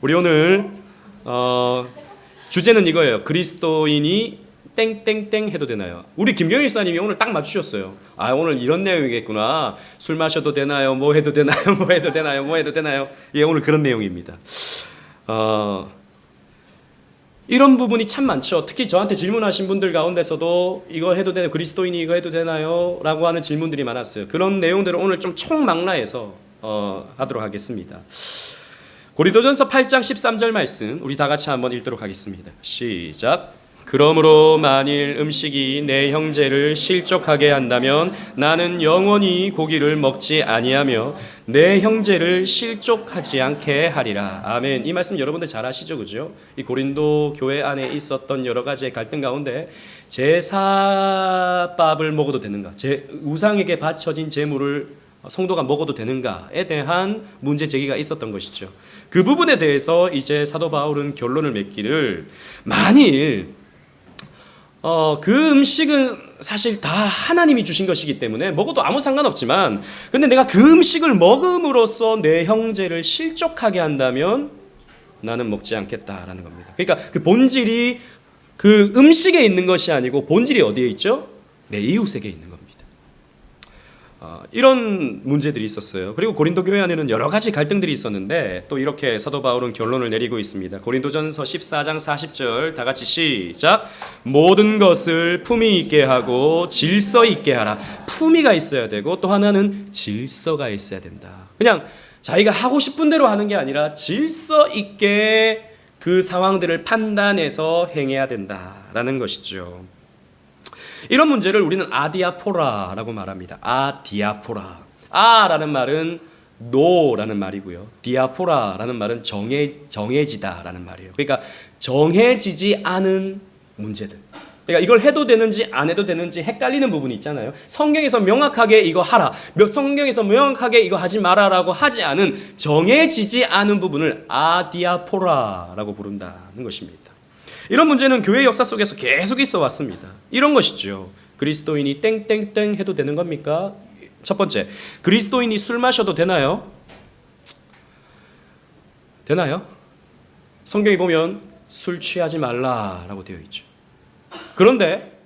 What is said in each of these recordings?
우리 오늘 주제는 이거예요. 그리스도인이 땡땡땡 해도 되나요? 우리 김경일 수사님이 오늘 딱 맞추셨어요. 아, 오늘 이런 내용이겠구나. 술 마셔도 되나요? 뭐 해도 되나요? 뭐 해도 되나요? 뭐 해도 되나요? 예, 오늘 그런 내용입니다. 이런 부분이 참 많죠. 특히 저한테 질문하신 분들 가운데서도 이거 해도 되나요? 그리스도인이 이거 해도 되나요? 라고 하는 질문들이 많았어요. 그런 내용들을 오늘 좀 총망라해서 하도록 하겠습니다. 고린도전서 8장 13절 말씀 우리 다 같이 한번 읽도록 하겠습니다. 시작. 그러므로 만일 음식이 내 형제를 실족하게 한다면 나는 영원히 고기를 먹지 아니하며 내 형제를 실족하지 않게 하리라. 아멘. 이 말씀 여러분들 잘 아시죠? 그죠? 이 고린도 교회 안에 있었던 여러 가지의 갈등 가운데 제사밥을 먹어도 되는가, 우상에게 바쳐진 제물을 성도가 먹어도 되는가에 대한 문제 제기가 있었던 것이죠. 그 부분에 대해서 이제 사도 바울은 결론을 맺기를, 만일 그 음식은 사실 다 하나님이 주신 것이기 때문에 먹어도 아무 상관없지만, 근데 내가 그 음식을 먹음으로써 내 형제를 실족하게 한다면 나는 먹지 않겠다라는 겁니다. 그러니까 그 본질이 그 음식에 있는 것이 아니고 본질이 어디에 있죠? 내 이웃에게 있는 겁니다. 이런 문제들이 있었어요. 그리고 고린도 교회 안에는 여러 가지 갈등들이 있었는데 또 이렇게 사도 바울은 결론을 내리고 있습니다. 고린도전서 14장 40절 다 같이 시작. 모든 것을 품위 있게 하고 질서 있게 하라. 품위가 있어야 되고 또 하나는 질서가 있어야 된다. 그냥 자기가 하고 싶은 대로 하는 게 아니라 질서 있게 그 상황들을 판단해서 행해야 된다라는 것이죠. 이런 문제를 우리는 아디아포라라고 말합니다. 아디아포라. 아라는 말은 노라는 말이고요. 디아포라라는 말은 정해지다라는 말이에요. 그러니까 정해지지 않은 문제들. 그러니까 이걸 해도 되는지 안 해도 되는지 헷갈리는 부분이 있잖아요. 성경에서 명확하게 이거 하라, 성경에서 명확하게 이거 하지 마라라고 하지 않은 정해지지 않은 부분을 아디아포라라고 부른다는 것입니다. 이런 문제는 교회 역사 속에서 계속 있어 왔습니다. 이런 것이죠. 그리스도인이 땡땡땡 해도 되는 겁니까? 첫 번째, 그리스도인이 술 마셔도 되나요? 되나요? 성경에 보면 술 취하지 말라라고 되어 있죠. 그런데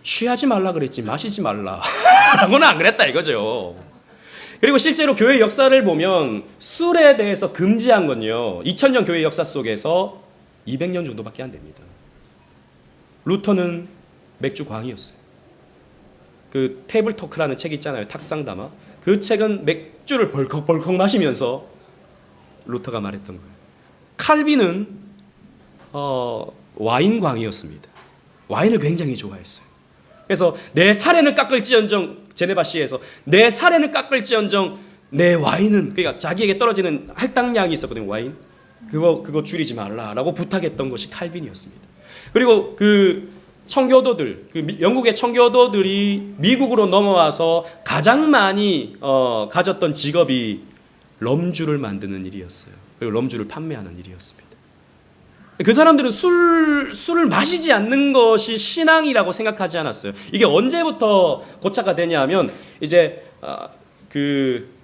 취하지 말라 그랬지 마시지 말라라고는 안 그랬다 이거죠. 그리고 실제로 교회 역사를 보면 술에 대해서 금지한 건요, 2000년 교회 역사 속에서 200년 정도밖에 안 됩니다. 루터는 맥주 광이었어요. 그 테이블 토크라는 책 있잖아요. 탁상담화. 그 책은 맥주를 벌컥벌컥 마시면서 루터가 말했던 거예요. 칼빈은 와인 광이었습니다. 와인을 굉장히 좋아했어요. 그래서 내 살에는 깎을지언정, 제네바시에서 내 살에는 깎을지언정 내 와인은, 그러니까 자기에게 떨어지는 할당량이 있었거든요. 와인. 그거 줄이지 말라라고 부탁했던 것이 칼빈이었습니다. 그리고 그 청교도들, 영국의 청교도들이 미국으로 넘어와서 가장 많이 가졌던 직업이 럼주를 만드는 일이었어요. 그리고 럼주를 판매하는 일이었습니다. 그 사람들은 술을 마시지 않는 것이 신앙이라고 생각하지 않았어요. 이게 언제부터 고착화 되냐면 이제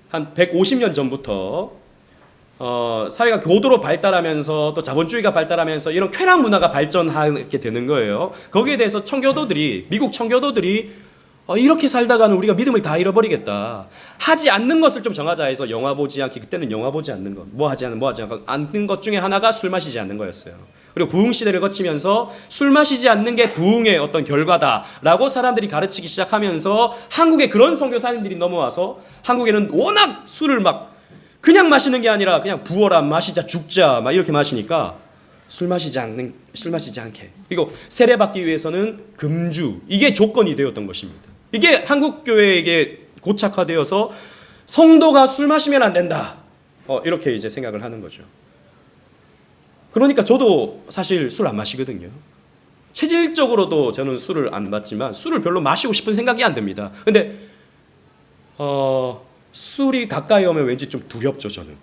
한 150년 전부터 사회가 고도로 발달하면서 또 자본주의가 발달하면서 이런 쾌락 문화가 발전하게 되는 거예요. 거기에 대해서 미국 청교도들이 이렇게 살다가는 우리가 믿음을 다 잃어버리겠다. 하지 않는 것을 좀 정하자 해서 영화 보지 않기, 그때는 영화 보지 않는 것, 뭐 하지 않는 것 중에 하나가 술 마시지 않는 거였어요. 그리고 부흥 시대를 거치면서 술 마시지 않는 게 부흥의 어떤 결과다라고 사람들이 가르치기 시작하면서 한국에 그런 선교사님들이 넘어와서 한국에는 워낙 술을 막 그냥 마시는 게 아니라 그냥 부어라, 마시자, 죽자 막 이렇게 마시니까 술 마시지 않게. 그리고 세례받기 위해서는 금주, 이게 조건이 되었던 것입니다. 이게 한국 교회에게 고착화되어서 성도가 술 마시면 안 된다. 이렇게 이제 생각을 하는 거죠. 그러니까 저도 사실 술 안 마시거든요. 체질적으로도 저는 술을 안 마지만 술을 별로 마시고 싶은 생각이 안 듭니다. 근데 술이 가까이 오면 왠지 좀 두렵죠, 저는.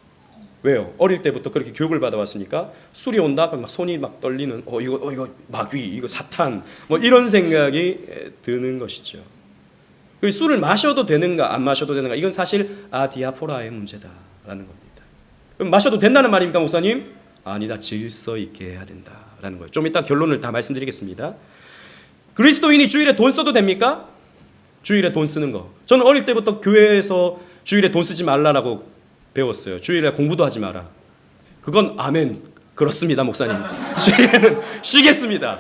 왜요? 어릴 때부터 그렇게 교육을 받아왔으니까 술이 온다 그럼 막 손이 막 떨리는, 이거 마귀, 이거 사탄, 뭐 이런 생각이 드는 것이죠. 그 술을 마셔도 되는가 안 마셔도 되는가, 이건 사실 아디아포라의 문제다라는 겁니다. 그럼 마셔도 된다는 말입니까, 목사님? 아니다. 질서 있게 해야 된다라는 거예요. 좀 이따 결론을 다 말씀드리겠습니다. 그리스도인이 주일에 돈 써도 됩니까? 주일에 돈 쓰는 거. 저는 어릴 때부터 교회에서 주일에 돈 쓰지 말라라고 배웠어요. 주일에 공부도 하지 마라. 그건 아멘. 그렇습니다, 목사님. 주일에는 쉬겠습니다.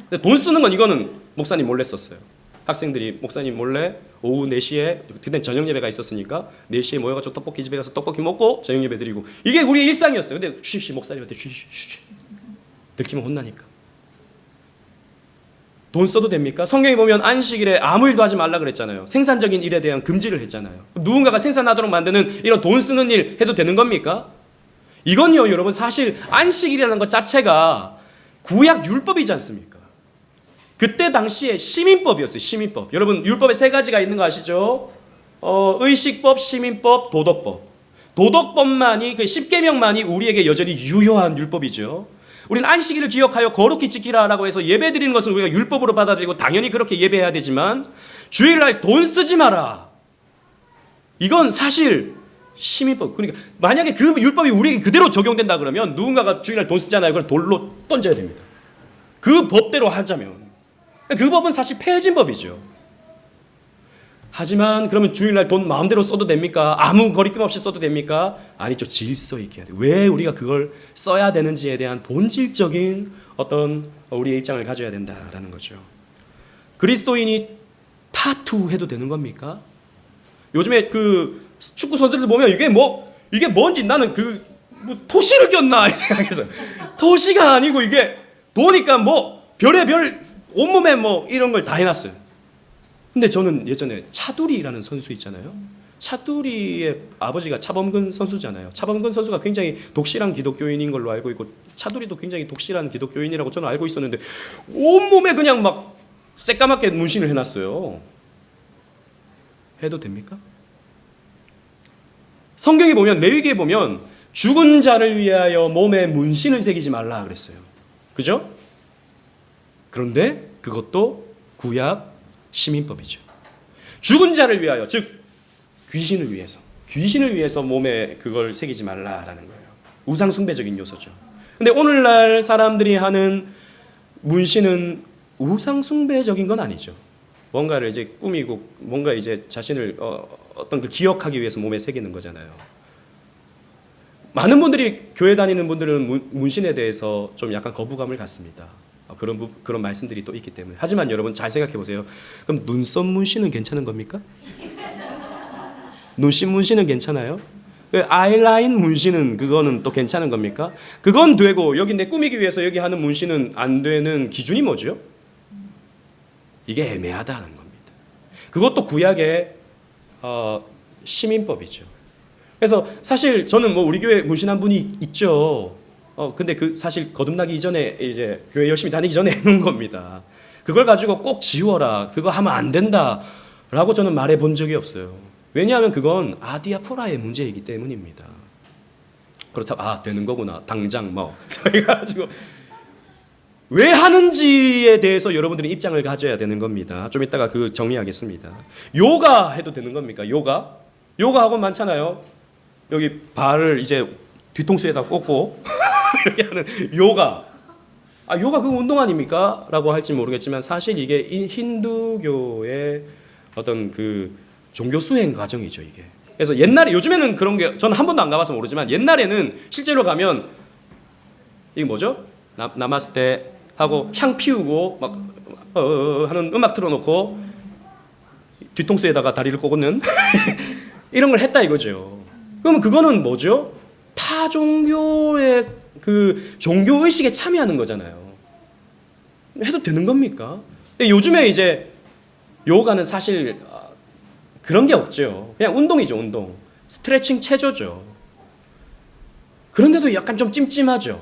근데 돈 쓰는 건 이거는 목사님 몰래 썼어요. 학생들이 목사님 몰래 오후 4시에 그때 저녁 예배가 있었으니까 4시에 모여가지고 떡볶이 집에 가서 떡볶이 먹고 저녁 예배 드리고 이게 우리 일상이었어요. 근데 쉬쉬 목사님한테 쉬쉬 들키면 혼나니까. 돈 써도 됩니까? 성경에 보면 안식일에 아무 일도 하지 말라 그랬잖아요. 생산적인 일에 대한 금지를 했잖아요. 누군가가 생산하도록 만드는 이런 돈 쓰는 일 해도 되는 겁니까? 이건요, 여러분, 사실 안식일이라는 것 자체가 구약 율법이지 않습니까? 그때 당시에 시민법이었어요. 시민법. 여러분, 율법에 3가지가 있는 거 아시죠? 의식법, 시민법, 도덕법. 도덕법만이, 그 10계명만이 우리에게 여전히 유효한 율법이죠. 우리는 안식일을 기억하여 거룩히 지키라라고 해서 예배 드리는 것을 우리가 율법으로 받아들이고 당연히 그렇게 예배해야 되지만 주일날 돈 쓰지 마라. 이건 사실 시민법. 그러니까 만약에 그 율법이 우리에게 그대로 적용된다 그러면 누군가가 주일날 돈 쓰잖아요. 그걸 돌로 던져야 됩니다. 그 법대로 하자면. 그 법은 사실 폐해진 법이죠. 하지만 그러면 주일날 돈 마음대로 써도 됩니까? 아무 거리낌 없이 써도 됩니까? 아니죠. 질서 있게 해야 돼요. 왜 우리가 그걸 써야 되는지에 대한 본질적인 어떤 우리의 입장을 가져야 된다라는 거죠. 그리스도인이 타투 해도 되는 겁니까? 요즘에 그 축구 선수들 보면 이게 뭔지 나는 뭐 토시를 꼈나 생각해서 토시가 아니고 이게 보니까 별의별 온몸에 이런 걸 다 해놨어요. 근데 저는 예전에 차두리라는 선수 있잖아요. 차두리의 아버지가 차범근 선수잖아요. 차범근 선수가 굉장히 독실한 기독교인인 걸로 알고 있고 차두리도 굉장히 독실한 기독교인이라고 저는 알고 있었는데 온몸에 그냥 막 새까맣게 문신을 해놨어요. 해도 됩니까? 성경에 보면 레위기에 보면 죽은 자를 위하여 몸에 문신을 새기지 말라 그랬어요. 그죠? 그런데 그것도 구약 시민법이죠. 죽은 자를 위하여, 즉 귀신을 위해서 몸에 그걸 새기지 말라라는 거예요. 우상 숭배적인 요소죠. 근데 오늘날 사람들이 하는 문신은 우상 숭배적인 건 아니죠. 뭔가를 이제 꾸미고 뭔가 이제 자신을 어떤 그 기억하기 위해서 몸에 새기는 거잖아요. 많은 분들이 교회 다니는 분들은 문신에 대해서 좀 약간 거부감을 갖습니다. 그런 말씀들이 또 있기 때문에. 하지만 여러분 잘 생각해 보세요. 그럼 눈썹 문신은 괜찮은 겁니까? 눈썹 문신은 괜찮아요? 아이라인 문신은 그거는 또 괜찮은 겁니까? 그건 되고 여기 내 꾸미기 위해서 여기 하는 문신은 안 되는 기준이 뭐죠? 이게 애매하다는 겁니다. 그것도 구약의 시민법이죠. 그래서 사실 저는 우리 교회 문신한 분이 있죠. 근데 사실 거듭나기 이전에 이제 교회 열심히 다니기 전에 해놓은 겁니다. 그걸 가지고 꼭 지워라. 그거 하면 안 된다라고 저는 말해 본 적이 없어요. 왜냐하면 그건 아디아포라의 문제이기 때문입니다. 그렇다고 되는 거구나. 당장 저희가 가지고 왜 하는지에 대해서 여러분들이 입장을 가져야 되는 겁니다. 좀 이따가 그 정리하겠습니다. 요가 해도 되는 겁니까? 요가 학원 많잖아요. 여기 발을 이제 뒤통수에다 꽂고 이렇게 하는 요가. 요가 그 운동 아닙니까? 라고 할지 모르겠지만 사실 이게 힌두교의 어떤 그 종교 수행 과정이죠, 이게. 그래서 옛날에, 요즘에는 그런 게 저는 한 번도 안 가봐서 모르지만 옛날에는 실제로 가면 이게 뭐죠? 나마스테 하고 향 피우고 막 하는 음악 틀어놓고 뒤통수에다가 다리를 꽂는 이런 걸 했다 이거죠. 그러면 그거는 뭐죠? 타 종교의 그 종교 의식에 참여하는 거잖아요. 해도 되는 겁니까? 요즘에 이제 요가는 사실 그런 게 없죠. 그냥 운동이죠, 운동. 스트레칭 체조죠. 그런데도 약간 좀 찜찜하죠.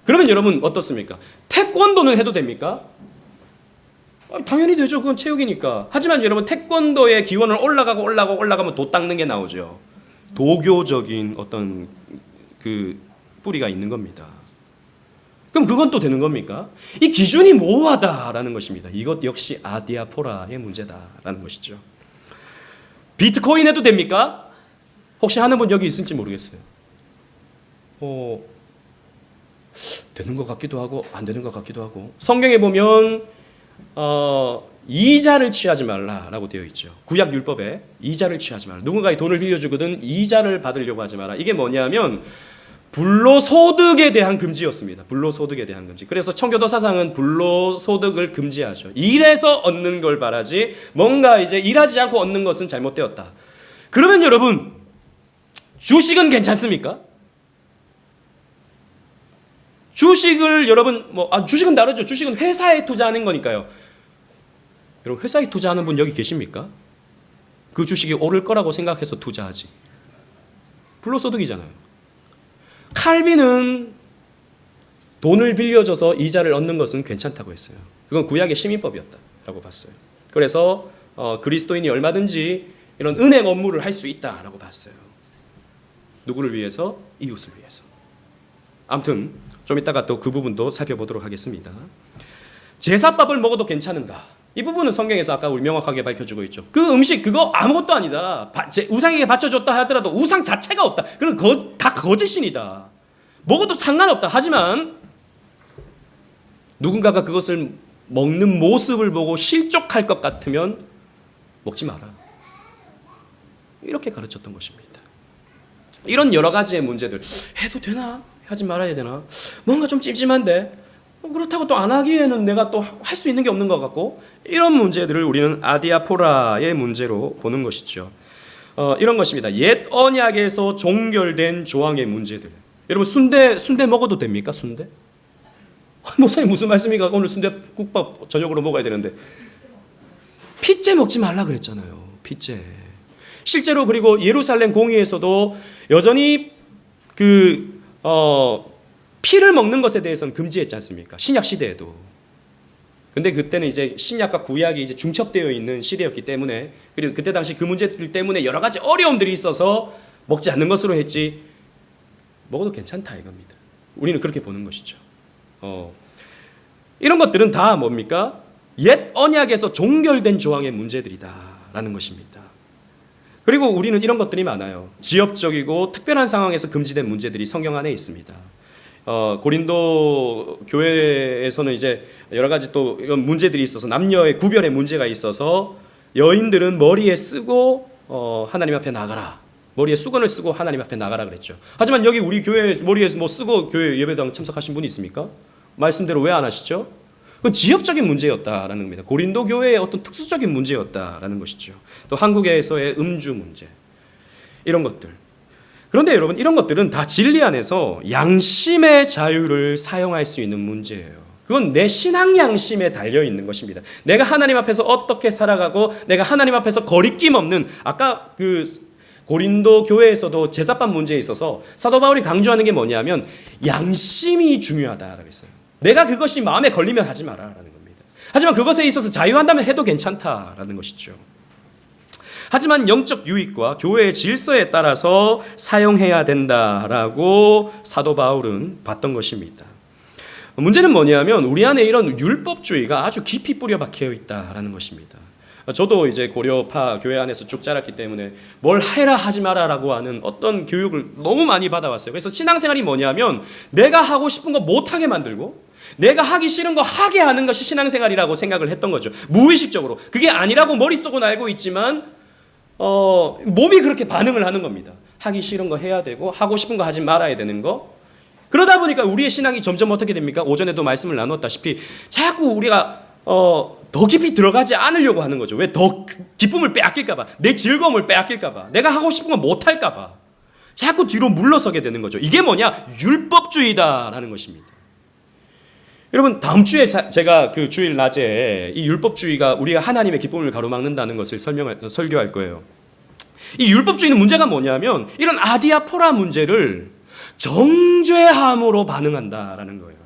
그러면 여러분 어떻습니까? 태권도는 해도 됩니까? 당연히 되죠. 그건 체육이니까. 하지만 여러분 태권도의 기원을 올라가면 도 닦는 게 나오죠. 도교적인 어떤 그 뿌리가 있는 겁니다. 그럼 그건 또 되는 겁니까? 이 기준이 모호하다라는 것입니다. 이것 역시 아디아포라의 문제다라는 것이죠. 비트코인 해도 됩니까? 혹시 하는 분 여기 있을지 모르겠어요. 되는 것 같기도 하고 안 되는 것 같기도 하고. 성경에 보면 이자를 취하지 말라라고 되어 있죠. 구약 율법에 이자를 취하지 말라. 누군가의 돈을 빌려주거든 이자를 받으려고 하지 마라. 이게 뭐냐면 불로소득에 대한 금지였습니다. 불로소득에 대한 금지. 그래서 청교도 사상은 불로소득을 금지하죠. 일해서 얻는 걸 바라지 뭔가 이제 일하지 않고 얻는 것은 잘못되었다. 그러면 여러분 주식은 괜찮습니까? 주식을 여러분 주식은 다르죠. 주식은 회사에 투자하는 거니까요. 여러분 회사에 투자하는 분 여기 계십니까? 그 주식이 오를 거라고 생각해서 투자하지. 불로소득이잖아요. 칼빈은 돈을 빌려줘서 이자를 얻는 것은 괜찮다고 했어요. 그건 구약의 시민법이었다라고 봤어요. 그래서 그리스도인이 얼마든지 이런 은행 업무를 할 수 있다라고 봤어요. 누구를 위해서? 이웃을 위해서. 아무튼 좀 이따가 또 그 부분도 살펴보도록 하겠습니다. 제사밥을 먹어도 괜찮은가? 이 부분은 성경에서 아까 우리 명확하게 밝혀주고 있죠. 그 음식 그거 아무것도 아니다. 우상에게 바쳐줬다 하더라도 우상 자체가 없다. 그건 다 거짓신이다. 먹어도 상관없다. 하지만 누군가가 그것을 먹는 모습을 보고 실족할 것 같으면 먹지 마라. 이렇게 가르쳤던 것입니다. 이런 여러 가지의 문제들 해도 되나? 하지 말아야 되나? 뭔가 좀 찜찜한데 그렇다고 또 안 하기에는 내가 또 할 수 있는 게 없는 것 같고 이런 문제들을 우리는 아디아포라의 문제로 보는 것이죠. 이런 것입니다. 옛 언약에서 종결된 조항의 문제들. 여러분 순대 먹어도 됩니까? 순대? 목사님 무슨 말씀입니까? 오늘 순대국밥 저녁으로 먹어야 되는데 핏째 먹지 말라 그랬잖아요. 핏째. 실제로 그리고 예루살렘 공의에서도 여전히 피를 먹는 것에 대해서는 금지했지 않습니까? 신약 시대에도. 근데 그때는 이제 신약과 구약이 이제 중첩되어 있는 시대였기 때문에 그리고 그때 당시 그 문제들 때문에 여러 가지 어려움들이 있어서 먹지 않는 것으로 했지 먹어도 괜찮다 이겁니다. 우리는 그렇게 보는 것이죠. 이런 것들은 다 뭡니까? 옛 언약에서 종결된 조항의 문제들이다라는 것입니다. 그리고 우리는 이런 것들이 많아요. 지역적이고 특별한 상황에서 금지된 문제들이 성경 안에 있습니다. 고린도 교회에서는 이제 여러 가지 또 이런 문제들이 있어서 남녀의 구별의 문제가 있어서 여인들은 머리에 쓰고 하나님 앞에 나가라. 머리에 수건을 쓰고 하나님 앞에 나가라 그랬죠. 하지만 여기 우리 교회 머리에 뭐 쓰고 교회 예배당 참석하신 분이 있습니까? 말씀대로 왜 안 하시죠? 그건 지역적인 문제였다라는 겁니다. 고린도 교회의 어떤 특수적인 문제였다라는 것이죠. 또 한국에서의 음주 문제 이런 것들. 그런데 여러분 이런 것들은 다 진리 안에서 양심의 자유를 사용할 수 있는 문제예요. 그건 내 신앙 양심에 달려 있는 것입니다. 내가 하나님 앞에서 어떻게 살아가고 내가 하나님 앞에서 거리낌 없는 아까 그 고린도 교회에서도 제사밥 문제에 있어서 사도 바울이 강조하는 게 뭐냐면 양심이 중요하다라고 했어요. 내가 그것이 마음에 걸리면 하지 마라라는 겁니다. 하지만 그것에 있어서 자유한다면 해도 괜찮다라는 것이죠. 하지만 영적 유익과 교회의 질서에 따라서 사용해야 된다라고 사도 바울은 봤던 것입니다. 문제는 뭐냐면 우리 안에 이런 율법주의가 아주 깊이 뿌려 박혀 있다라는 것입니다. 저도 이제 고려파 교회 안에서 쭉 자랐기 때문에 뭘 해라 하지 마라라고 하는 어떤 교육을 너무 많이 받아왔어요. 그래서 신앙생활이 뭐냐면 내가 하고 싶은 거 못하게 만들고 내가 하기 싫은 거 하게 하는 것이 신앙생활이라고 생각을 했던 거죠. 무의식적으로. 그게 아니라고 머릿속은 알고 있지만 몸이 그렇게 반응을 하는 겁니다. 하기 싫은 거 해야 되고 하고 싶은 거 하지 말아야 되는 거. 그러다 보니까 우리의 신앙이 점점 어떻게 됩니까? 오전에도 말씀을 나눴다시피 자꾸 우리가 더 깊이 들어가지 않으려고 하는 거죠. 왜? 더 기쁨을 빼앗길까 봐. 내 즐거움을 빼앗길까 봐. 내가 하고 싶은 거 못할까 봐. 자꾸 뒤로 물러서게 되는 거죠. 이게 뭐냐? 율법주의다라는 것입니다. 여러분 다음 주에 제가 그 주일 낮에 이 율법주의가 우리가 하나님의 기쁨을 가로막는다는 것을 설교할 거예요. 이 율법주의는 문제가 뭐냐면 이런 아디아포라 문제를 정죄함으로 반응한다라는 거예요.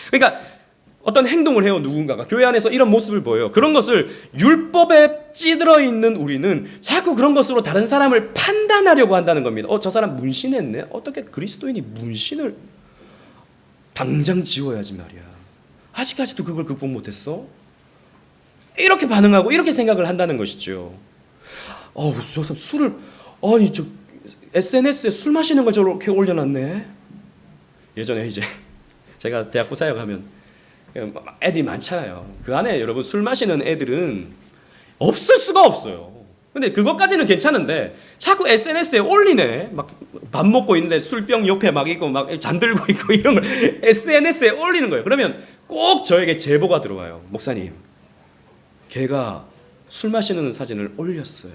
그러니까 어떤 행동을 해요. 누군가가 교회 안에서 이런 모습을 보여요. 그런 것을 율법에 찌들어 있는 우리는 자꾸 그런 것으로 다른 사람을 판단하려고 한다는 겁니다. 저 사람 문신했네. 어떻게 그리스도인이 문신을 당장 지워야지 말이야. 아직까지도 그걸 극복 못했어? 이렇게 반응하고 이렇게 생각을 한다는 것이죠. 저 사람 술을 SNS에 술 마시는 걸 저렇게 올려놨네. 예전에 이제 제가 대학부 사역하면 애들이 많잖아요. 그 안에 여러분 술 마시는 애들은 없을 수가 없어요. 근데 그것까지는 괜찮은데 자꾸 SNS에 올리네. 막 밥 먹고 있는데 술병 옆에 막 있고 막 잔들고 있고 이런 걸 SNS에 올리는 거예요. 그러면 꼭 저에게 제보가 들어와요. 목사님, 걔가 술 마시는 사진을 올렸어요.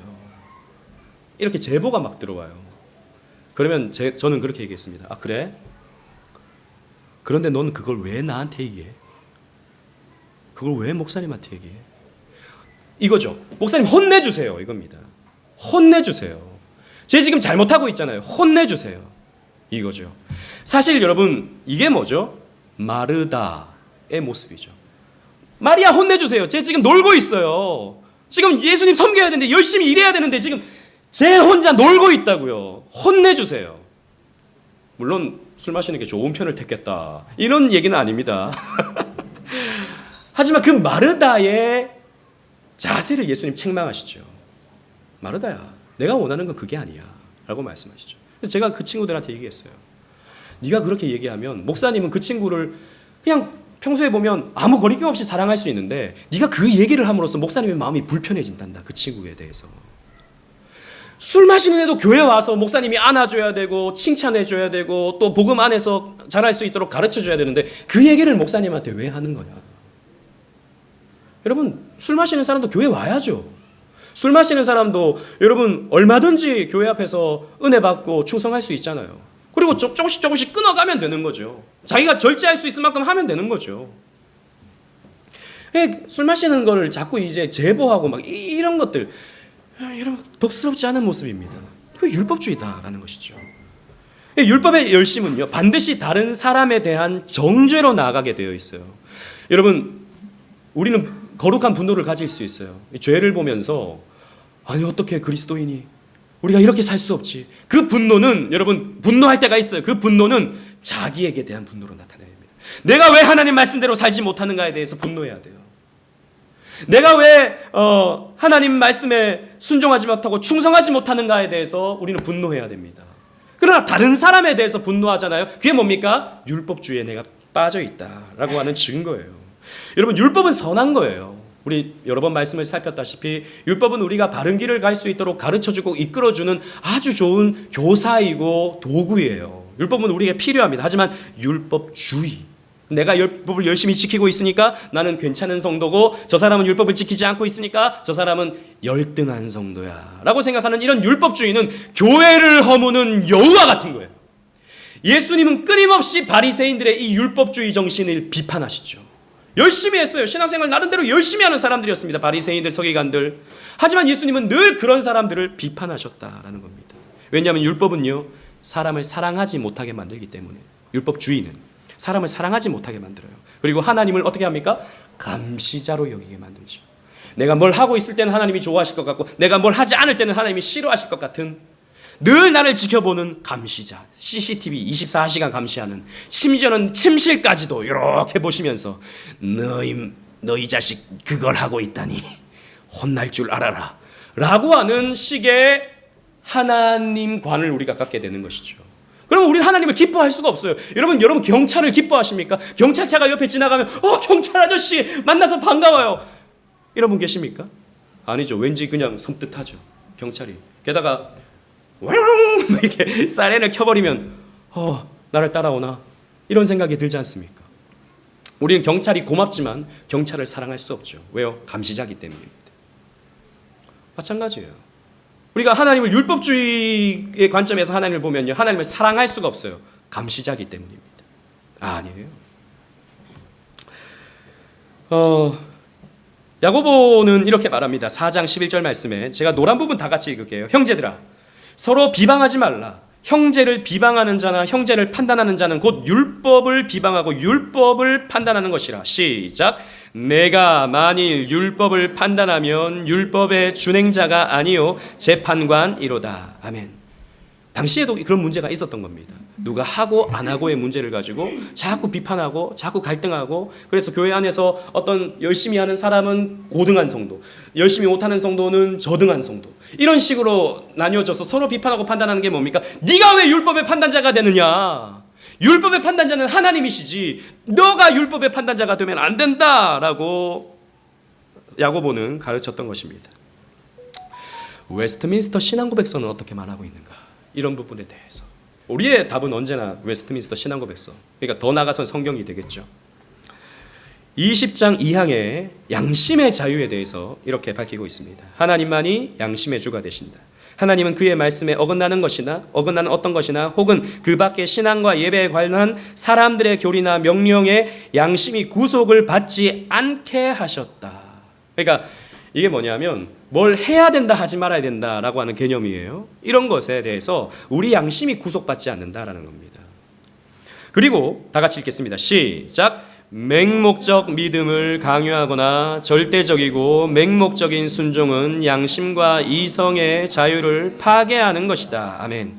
이렇게 제보가 막 들어와요. 그러면 저는 그렇게 얘기했습니다. 아, 그래? 그런데 넌 그걸 왜 나한테 얘기해? 그걸 왜 목사님한테 얘기해? 이거죠. 목사님 혼내주세요. 이겁니다. 혼내주세요. 쟤 지금 잘못하고 있잖아요. 혼내주세요. 이거죠. 사실 여러분 이게 뭐죠? 마르다의 모습이죠. 마리아 혼내주세요. 쟤 지금 놀고 있어요. 지금 예수님 섬겨야 되는데 열심히 일해야 되는데 지금 쟤 혼자 놀고 있다고요. 혼내주세요. 물론 술 마시는 게 좋은 편을 택했다 이런 얘기는 아닙니다. 하지만 그 마르다의 자세를 예수님 책망하시죠. 마르다야, 내가 원하는 건 그게 아니야 라고 말씀하시죠. 그래서 제가 그 친구들한테 얘기했어요. 네가 그렇게 얘기하면 목사님은 그 친구를 그냥 평소에 보면 아무 거리낌 없이 사랑할 수 있는데 네가 그 얘기를 함으로써 목사님의 마음이 불편해진단다. 그 친구에 대해서. 술 마시는 애도 교회 와서 목사님이 안아줘야 되고 칭찬해줘야 되고 또 복음 안에서 잘할 수 있도록 가르쳐줘야 되는데 그 얘기를 목사님한테 왜 하는 거냐. 여러분 술 마시는 사람도 교회 와야죠. 술 마시는 사람도 여러분 얼마든지 교회 앞에서 은혜 받고 충성할 수 있잖아요. 그리고 조금씩 끊어가면 되는 거죠. 자기가 절제할 수 있을 만큼 하면 되는 거죠. 술 마시는 걸 자꾸 이제 제보하고 막 이런 것들, 여러분 덕스럽지 않은 모습입니다. 그게 율법주의다라는 것이죠. 율법의 열심은요 반드시 다른 사람에 대한 정죄로 나아가게 되어 있어요. 여러분 우리는 거룩한 분노를 가질 수 있어요. 죄를 보면서 아니 어떻게 그리스도인이 우리가 이렇게 살 수 없지. 그 분노는 여러분 분노할 때가 있어요. 그 분노는 자기에게 대한 분노로 나타냅니다. 내가 왜 하나님 말씀대로 살지 못하는가에 대해서 분노해야 돼요. 내가 왜 하나님 말씀에 순종하지 못하고 충성하지 못하는가에 대해서 우리는 분노해야 됩니다. 그러나 다른 사람에 대해서 분노하잖아요. 그게 뭡니까? 율법주의에 내가 빠져 있다라고 하는 증거예요. 여러분 율법은 선한 거예요. 우리 여러 번 말씀을 살폈다시피 율법은 우리가 바른 길을 갈 수 있도록 가르쳐주고 이끌어주는 아주 좋은 교사이고 도구예요. 율법은 우리에게 필요합니다. 하지만 율법주의, 내가 율법을 열심히 지키고 있으니까 나는 괜찮은 성도고 저 사람은 율법을 지키지 않고 있으니까 저 사람은 열등한 성도야 라고 생각하는 이런 율법주의는 교회를 허무는 여우와 같은 거예요. 예수님은 끊임없이 바리새인들의 이 율법주의 정신을 비판하시죠. 열심히 했어요. 신앙생활 나름대로 열심히 하는 사람들이었습니다. 바리새인들, 서기관들. 하지만 예수님은 늘 그런 사람들을 비판하셨다라는 겁니다. 왜냐하면 율법은요 사람을 사랑하지 못하게 만들기 때문에. 율법주의는 사람을 사랑하지 못하게 만들어요. 그리고 하나님을 어떻게 합니까? 감시자로 여기게 만들죠. 내가 뭘 하고 있을 때는 하나님이 좋아하실 것 같고 내가 뭘 하지 않을 때는 하나님이 싫어하실 것 같은 늘 나를 지켜보는 감시자, CCTV 24시간 감시하는, 심지어는 침실까지도 이렇게 보시면서 너희 자식 그걸 하고 있다니 혼날 줄 알아라 라고 하는 식의 하나님관을 우리가 갖게 되는 것이죠. 그럼 우리는 하나님을 기뻐할 수가 없어요. 여러분 경찰을 기뻐하십니까? 경찰차가 옆에 지나가면 경찰 아저씨 만나서 반가워요 이런 분 계십니까? 아니죠. 왠지 그냥 섬뜩하죠. 경찰이. 게다가 이렇게 사이렌을 켜버리면 나를 따라오나 이런 생각이 들지 않습니까? 우리는 경찰이 고맙지만 경찰을 사랑할 수 없죠. 왜요? 감시자기 때문입니다. 마찬가지예요. 우리가 하나님을 율법주의의 관점에서 하나님을 보면요 하나님을 사랑할 수가 없어요. 감시자기 때문입니다. 아니에요. 야고보는 이렇게 말합니다. 4장 11절 말씀에 제가 노란 부분 다 같이 읽을게요. 형제들아 서로 비방하지 말라. 형제를 비방하는 자나 형제를 판단하는 자는 곧 율법을 비방하고 율법을 판단하는 것이라. 시작. 내가 만일 율법을 판단하면 율법의 준행자가 아니요 재판관이로다. 아멘. 당시에도 그런 문제가 있었던 겁니다. 누가 하고 안 하고의 문제를 가지고 자꾸 비판하고 자꾸 갈등하고, 그래서 교회 안에서 어떤 열심히 하는 사람은 고등한 성도, 열심히 못하는 성도는 저등한 성도, 이런 식으로 나뉘어져서 서로 비판하고 판단하는 게 뭡니까? 네가 왜 율법의 판단자가 되느냐? 율법의 판단자는 하나님이시지 너가 율법의 판단자가 되면 안 된다라고 야고보는 가르쳤던 것입니다. 웨스트민스터 신앙고백서는 어떻게 말하고 있는가? 이런 부분에 대해서 우리의 답은 언제나 웨스트민스터 신앙고백서, 그러니까 더 나아가서는 성경이 되겠죠. 20장 2항에 양심의 자유에 대해서 이렇게 밝히고 있습니다. 하나님만이 양심의 주가 되신다. 하나님은 그의 말씀에 어긋나는 것이나 어긋나는 어떤 것이나 혹은 그 밖의 신앙과 예배에 관한 사람들의 교리나 명령에 양심이 구속을 받지 않게 하셨다. 그러니까 이게 뭐냐면 뭘 해야 된다 하지 말아야 된다라고 하는 개념이에요. 이런 것에 대해서 우리 양심이 구속받지 않는다라는 겁니다. 그리고 다 같이 읽겠습니다. 시작. 맹목적 믿음을 강요하거나 절대적이고 맹목적인 순종은 양심과 이성의 자유를 파괴하는 것이다. 아멘.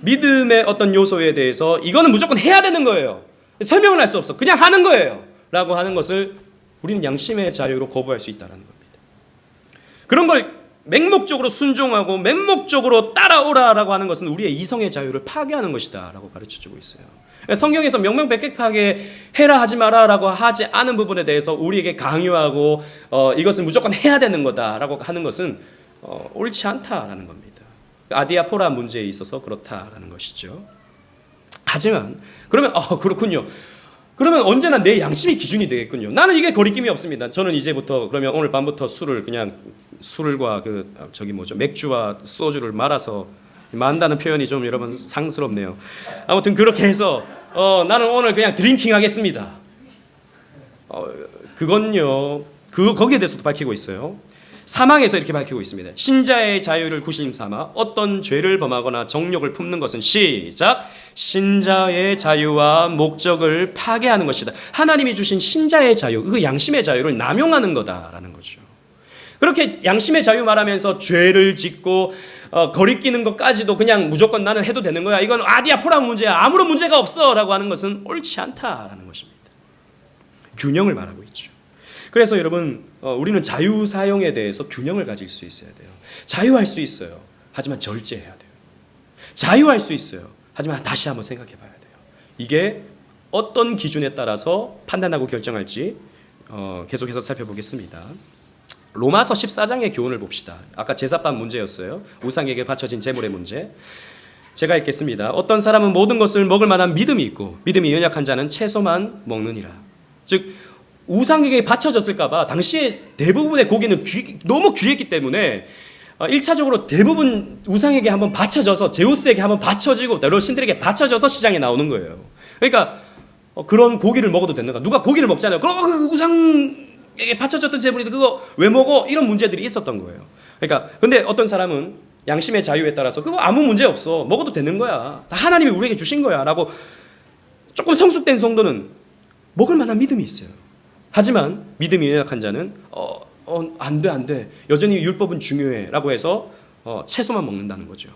믿음의 어떤 요소에 대해서 이거는 무조건 해야 되는 거예요. 설명을 할 수 없어. 그냥 하는 거예요. 라고 하는 것을 우리는 양심의 자유로 거부할 수 있다는 겁니다. 그런 걸 맹목적으로 순종하고 맹목적으로 따라오라라고 하는 것은 우리의 이성의 자유를 파괴하는 것이다 라고 가르쳐주고 있어요. 성경에서 명명백백하게 해라 하지 마라라고 하지 않은 부분에 대해서 우리에게 강요하고 이것은 무조건 해야 되는 거다라고 하는 것은 옳지 않다라는 겁니다. 아디아포라 문제에 있어서 그렇다라는 것이죠. 하지만 그러면 그렇군요. 그러면 언제나 내 양심이 기준이 되겠군요. 나는 이게 거리낌이 없습니다. 저는 이제부터 그러면 오늘 밤부터 술과 맥주와 소주를 말아서 만다는 표현이 좀 여러분 상스럽네요. 아무튼 그렇게 해서 나는 오늘 그냥 드링킹 하겠습니다. 그건요. 거기에 대해서도 밝히고 있어요. 사망에서 이렇게 밝히고 있습니다. 신자의 자유를 구심 삼아 어떤 죄를 범하거나 정욕을 품는 것은 시작. 신자의 자유와 목적을 파괴하는 것이다. 하나님이 주신 신자의 자유, 그 양심의 자유를 남용하는 거다라는 거죠. 그렇게 양심의 자유 말하면서 죄를 짓고 거리끼는 것까지도 그냥 무조건 나는 해도 되는 거야. 이건 아디아포라 문제야. 아무런 문제가 없어라고 하는 것은 옳지 않다라는 것입니다. 균형을 말하고 있죠. 그래서 여러분 우리는 자유 사용에 대해서 균형을 가질 수 있어야 돼요. 자유할 수 있어야 하지만 절제해야 돼요. 자유할 수 있어요. 하지만 다시 한번 생각해 봐야 돼요. 이게 어떤 기준에 따라서 판단하고 결정할지 계속해서 살펴보겠습니다. 로마서 14장의 교훈을 봅시다. 아까 제사밥 문제였어요. 우상에게 바쳐진 제물의 문제. 제가 읽겠습니다. 어떤 사람은 모든 것을 먹을 만한 믿음이 있고 믿음이 연약한 자는 채소만 먹느니라. 즉 우상에게 바쳐졌을까 봐 당시에 대부분의 고기는 너무 귀했기 때문에 1차적으로 대부분 우상에게 한번 바쳐져서 제우스에게 한번 바쳐지고 여러 신들에게 바쳐져서 시장에 나오는 거예요. 그러니까 그런 고기를 먹어도 되는가? 누가 고기를 먹잖아요. 그럼 그 우상에게 바쳐졌던 제물인데 그거 왜 먹어? 이런 문제들이 있었던 거예요. 그러니까 근데 어떤 사람은 양심의 자유에 따라서 그거 아무 문제 없어. 먹어도 되는 거야. 다 하나님이 우리에게 주신 거야. 라고 조금 성숙된 성도는 먹을 만한 믿음이 있어요. 하지만 믿음이 연약한 자는 안 돼. 여전히 율법은 중요해. 라고 해서 채소만 먹는다는 거죠.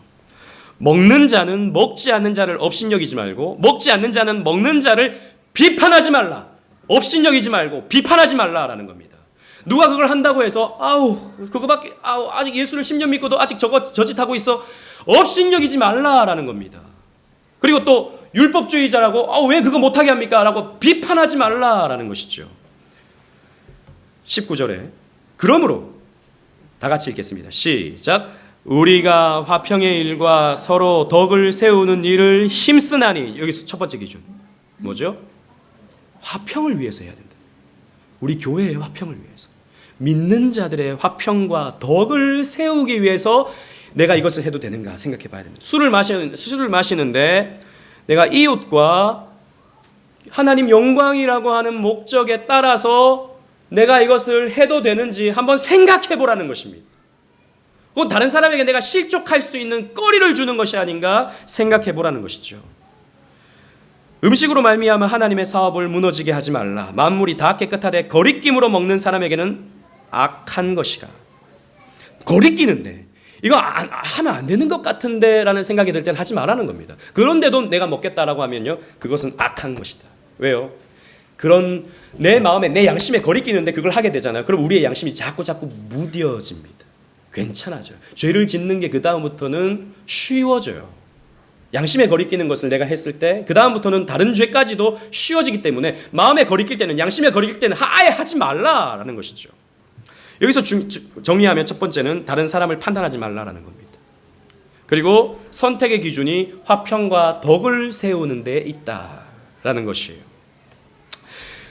먹는 자는 먹지 않는 자를 업신여기지 말고 먹지 않는 자는 먹는 자를 비판하지 말라. 업신여기지 말고 비판하지 말라라는 겁니다. 누가 그걸 한다고 해서 그거밖에 아직 예수를 10년 믿고도 아직 저짓하고 있어. 업신여기지 말라라는 겁니다. 그리고 또 율법주의자라고 왜 그거 못하게 합니까? 라고 비판하지 말라라는 것이죠. 19절에 그러므로 다 같이 읽겠습니다. 시작. 우리가 화평의 일과 서로 덕을 세우는 일을 힘쓰나니. 여기서 첫 번째 기준 뭐죠? 화평을 위해서 해야 된다. 우리 교회의 화평을 위해서, 믿는 자들의 화평과 덕을 세우기 위해서 내가 이것을 해도 되는가 생각해 봐야 됩니다. 술을 마시는데 내가 이웃과 하나님 영광이라고 하는 목적에 따라서 내가 이것을 해도 되는지 한번 생각해 보라는 것입니다. 그건 다른 사람에게 내가 실족할 수 있는 거리를 주는 것이 아닌가 생각해 보라는 것이죠. 음식으로 말미암아 하나님의 사업을 무너지게 하지 말라. 만물이 다 깨끗하되 거리낌으로 먹는 사람에게는 악한 것이라. 거리끼는데 이거 하면 안 되는 것 같은데 라는 생각이 들 때는 하지 말라는 겁니다. 그런데도 내가 먹겠다라고 하면요, 그것은 악한 것이다. 왜요? 그런 내 마음에, 내 양심에 거리끼는데 그걸 하게 되잖아요. 그럼 우리의 양심이 자꾸 무뎌집니다. 괜찮아져요. 죄를 짓는 게 그 다음부터는 쉬워져요. 양심에 거리끼는 것을 내가 했을 때 그 다음부터는 다른 죄까지도 쉬워지기 때문에 마음에 거리낄 때는, 양심에 거리낄 때는 아예 하지 말라라는 것이죠. 여기서 정리하면 첫 번째는 다른 사람을 판단하지 말라라는 겁니다. 그리고 선택의 기준이 화평과 덕을 세우는 데 있다라는 것이에요.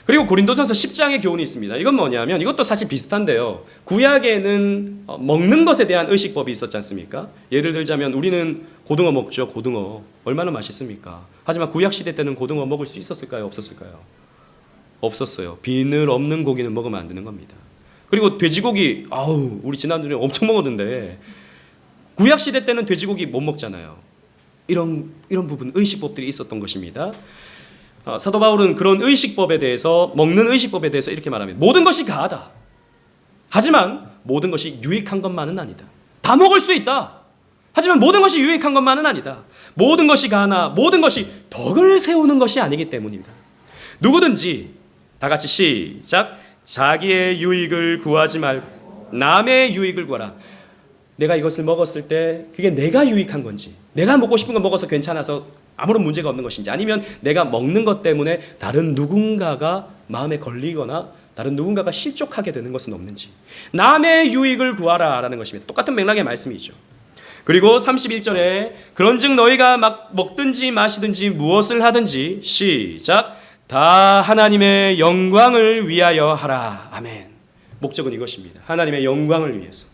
그리고 고린도전서 10장의 교훈이 있습니다. 이건 뭐냐면, 이것도 사실 비슷한데요. 구약에는 먹는 것에 대한 의식법이 있었지 않습니까? 예를 들자면 우리는 고등어 먹죠. 고등어 얼마나 맛있습니까? 하지만 구약 시대 때는 고등어 먹을 수 있었을까요? 없었을까요? 없었어요. 비늘 없는 고기는 먹으면 안 되는 겁니다. 그리고 돼지고기, 우리 지난주에 엄청 먹었는데 구약 시대 때는 돼지고기 못 먹잖아요. 이런 부분, 의식법들이 있었던 것입니다. 사도 바울은 그런 의식법에 대해서, 먹는 의식법에 대해서 이렇게 말합니다. 모든 것이 가하다. 하지만 모든 것이 유익한 것만은 아니다. 다 먹을 수 있다. 하지만 모든 것이 유익한 것만은 아니다. 모든 것이 가하나 모든 것이 덕을 세우는 것이 아니기 때문입니다. 누구든지 다 같이 시작. 자기의 유익을 구하지 말고 남의 유익을 구하라. 내가 이것을 먹었을 때 그게 내가 유익한 건지, 내가 먹고 싶은 거 먹어서 괜찮아서 아무런 문제가 없는 것인지, 아니면 내가 먹는 것 때문에 다른 누군가가 마음에 걸리거나 다른 누군가가 실족하게 되는 것은 없는지, 남의 유익을 구하라 라는 것입니다. 똑같은 맥락의 말씀이죠. 그리고 31절에 그런즉 너희가 막 먹든지 마시든지 무엇을 하든지 시작. 다 하나님의 영광을 위하여 하라. 아멘. 목적은 이것입니다. 하나님의 영광을 위해서.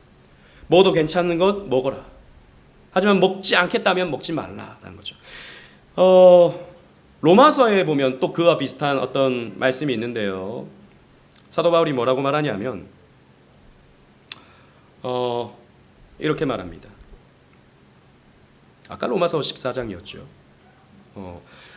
먹어도 괜찮은 것 먹어라. 하지만 먹지 않겠다면 먹지 말라라는 거죠. 로마서에 보면 또 그와 비슷한 어떤 말씀이 있는데요. 사도 바울이 뭐라고 말하냐면 이렇게 말합니다. 아까 로마서 14장이었죠.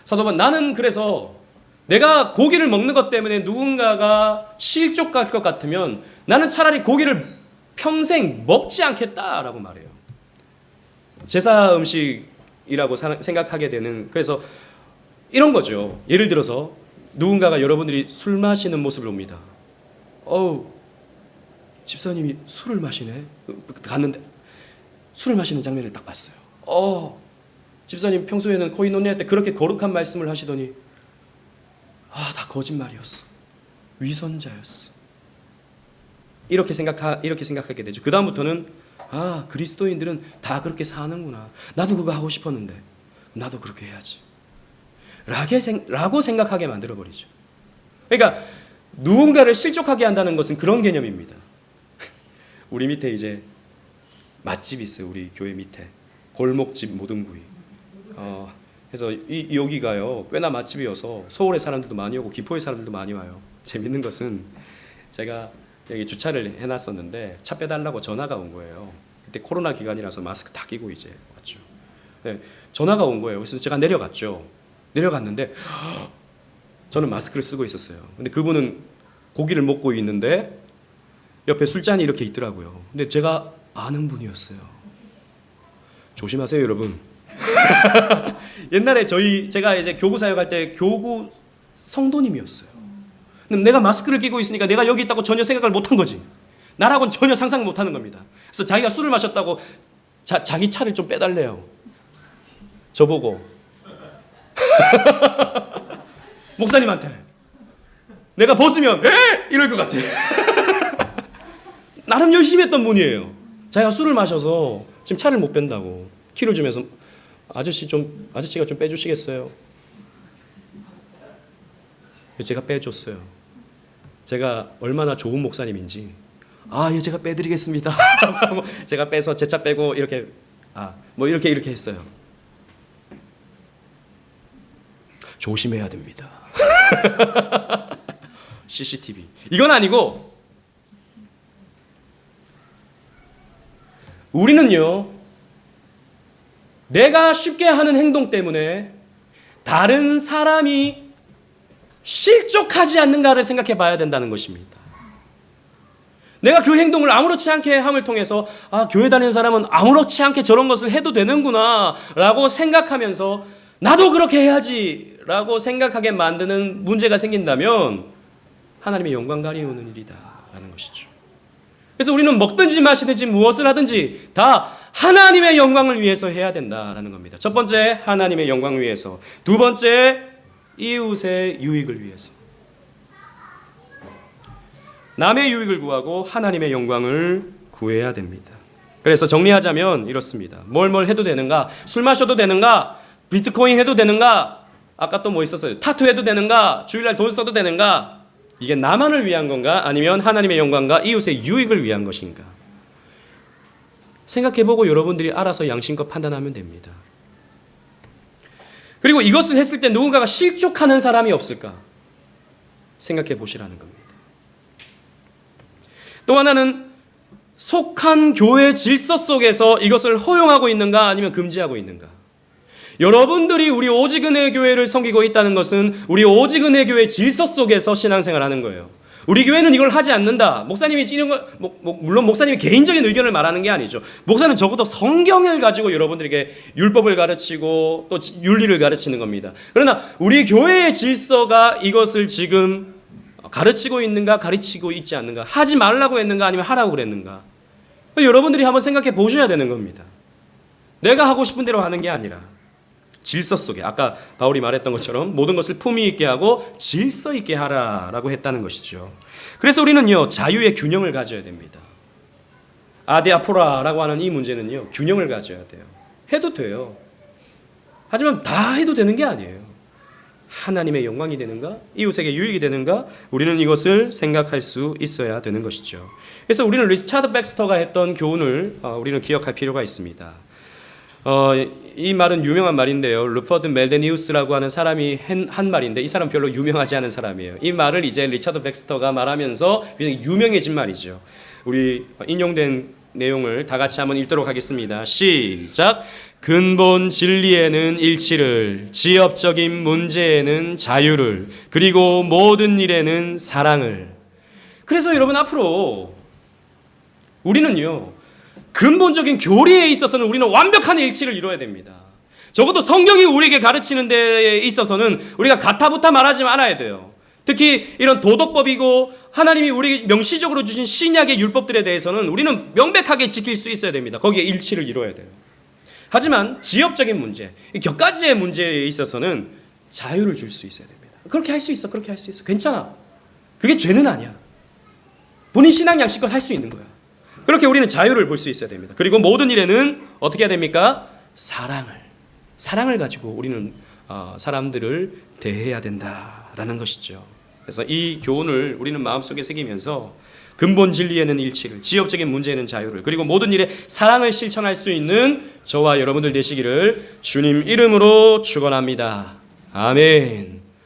사도 바울, 나는 그래서 내가 고기를 먹는 것 때문에 누군가가 실족할 것 같으면 나는 차라리 고기를 평생 먹지 않겠다라고 말해요. 제사 음식이라고 생각하게 되는, 그래서 이런 거죠. 예를 들어서 누군가가 여러분들이 술 마시는 모습을 봅니다. 집사님이 술을 마시네. 갔는데 술을 마시는 장면을 딱 봤어요. 집사님 평소에는 코이노니아 때 그렇게 거룩한 말씀을 하시더니 다 거짓말이었어. 위선자였어. 이렇게 생각하게 되죠. 그 다음부터는 그리스도인들은 다 그렇게 사는구나. 나도 그거 하고 싶었는데 나도 그렇게 해야지. 라고 생각하게 만들어버리죠. 그러니까 누군가를 실족하게 한다는 것은 그런 개념입니다. 우리 밑에 이제 맛집이 있어요. 우리 교회 밑에 골목집 모든구이. 그래서 여기가요 꽤나 맛집이어서 서울의 사람들도 많이 오고 김포의 사람들도 많이 와요. 재밌는 것은 제가 여기 주차를 해놨었는데 차 빼달라고 전화가 온 거예요. 그때 코로나 기간이라서 마스크 다 끼고 이제 왔죠. 네, 전화가 온 거예요. 그래서 제가 내려갔죠. 내려갔는데 저는 마스크를 쓰고 있었어요. 근데 그분은 고기를 먹고 있는데 옆에 술잔이 이렇게 있더라고요. 근데 제가 아는 분이었어요. 조심하세요, 여러분. 옛날에 제가 이제 교구 사역할 때 교구 성도님이었어요. 근데 내가 마스크를 끼고 있으니까 내가 여기 있다고 전혀 생각을 못한 거지. 나라고는 전혀 상상 못하는 겁니다. 그래서 자기가 술을 마셨다고 자기 차를 좀 빼달래요. 저보고 목사님한테 내가 벗으면 이럴 것 같아. 나름 열심히 했던 분이에요. 자기가 술을 마셔서 지금 차를 못 뺀다고 키를 주면서 아저씨가 좀 빼주시겠어요? 제가 빼줬어요. 제가 얼마나 좋은 목사님인지. 예, 제가 빼드리겠습니다. 제가 빼서 제 차 빼고 이렇게 이렇게 했어요. 조심해야 됩니다. CCTV. 이건 아니고 우리는요, 내가 쉽게 하는 행동 때문에 다른 사람이 실족하지 않는가를 생각해 봐야 된다는 것입니다. 내가 그 행동을 아무렇지 않게 함을 통해서 교회 다니는 사람은 아무렇지 않게 저런 것을 해도 되는구나 라고 생각하면서 나도 그렇게 해야지 라고 생각하게 만드는 문제가 생긴다면 하나님의 영광 가리우는 일이다 라는 것이죠. 그래서 우리는 먹든지 마시든지 무엇을 하든지 다 하나님의 영광을 위해서 해야 된다라는 겁니다. 첫 번째, 하나님의 영광을 위해서. 두 번째, 이웃의 유익을 위해서. 남의 유익을 구하고 하나님의 영광을 구해야 됩니다. 그래서 정리하자면 이렇습니다. 뭘 해도 되는가? 술 마셔도 되는가? 비트코인 해도 되는가? 아까 또 뭐 있었어요? 타투 해도 되는가? 주일날 돈 써도 되는가? 이게 나만을 위한 건가? 아니면 하나님의 영광과 이웃의 유익을 위한 것인가? 생각해보고 여러분들이 알아서 양심껏 판단하면 됩니다. 그리고 이것을 했을 때 누군가가 실족하는 사람이 없을까? 생각해 보시라는 겁니다. 또 하나는 속한 교회 질서 속에서 이것을 허용하고 있는가 아니면 금지하고 있는가? 여러분들이 우리 오직 은혜 교회를 섬기고 있다는 것은 우리 오직 은혜 교회 질서 속에서 신앙생활을 하는 거예요. 우리 교회는 이걸 하지 않는다. 목사님이 이런 거 물론 목사님이 개인적인 의견을 말하는 게 아니죠. 목사는 적어도 성경을 가지고 여러분들에게 율법을 가르치고 또 윤리를 가르치는 겁니다. 그러나 우리 교회의 질서가 이것을 지금 가르치고 있는가 가르치고 있지 않는가, 하지 말라고 했는가 아니면 하라고 그랬는가, 여러분들이 한번 생각해 보셔야 되는 겁니다. 내가 하고 싶은 대로 하는 게 아니라 질서 속에, 아까 바울이 말했던 것처럼 모든 것을 품위 있게 하고 질서 있게 하라라고 했다는 것이죠. 그래서 우리는요, 자유의 균형을 가져야 됩니다. 아디아포라라고 하는 이 문제는요, 균형을 가져야 돼요. 해도 돼요. 하지만 다 해도 되는 게 아니에요. 하나님의 영광이 되는가? 이웃에게 유익이 되는가? 우리는 이것을 생각할 수 있어야 되는 것이죠. 그래서 우리는 리차드 백스터가 했던 교훈을 우리는 기억할 필요가 있습니다. 이 말은 유명한 말인데요. 루퍼드 멜데니우스라고 하는 사람이 한 말인데 이 사람 별로 유명하지 않은 사람이에요. 이 말을 이제 리차드 백스터가 말하면서 굉장히 유명해진 말이죠. 우리 인용된 내용을 다 같이 한번 읽도록 하겠습니다. 시작. 근본 진리에는 일치를, 지엽적인 문제에는 자유를, 그리고 모든 일에는 사랑을. 그래서 여러분, 앞으로 우리는요, 근본적인 교리에 있어서는 우리는 완벽한 일치를 이루어야 됩니다. 적어도 성경이 우리에게 가르치는 데에 있어서는 우리가 가타부타 말하지 말아야 돼요. 특히 이런 도덕법이고 하나님이 우리에게 명시적으로 주신 신약의 율법들에 대해서는 우리는 명백하게 지킬 수 있어야 됩니다. 거기에 일치를 이루어야 돼요. 하지만 지엽적인 문제, 격가지의 문제에 있어서는 자유를 줄 수 있어야 됩니다. 그렇게 할 수 있어, 그렇게 할 수 있어, 괜찮아. 그게 죄는 아니야. 본인 신앙 양식껏 할 수 있는 거야. 그렇게 우리는 자유를 볼 수 있어야 됩니다. 그리고 모든 일에는 어떻게 해야 됩니까? 사랑을 가지고 우리는 사람들을 대해야 된다라는 것이죠. 그래서 이 교훈을 우리는 마음속에 새기면서 근본 진리에는 일치를, 지엽적인 문제에는 자유를, 그리고 모든 일에 사랑을 실천할 수 있는 저와 여러분들 되시기를 주님 이름으로 축원합니다. 아멘.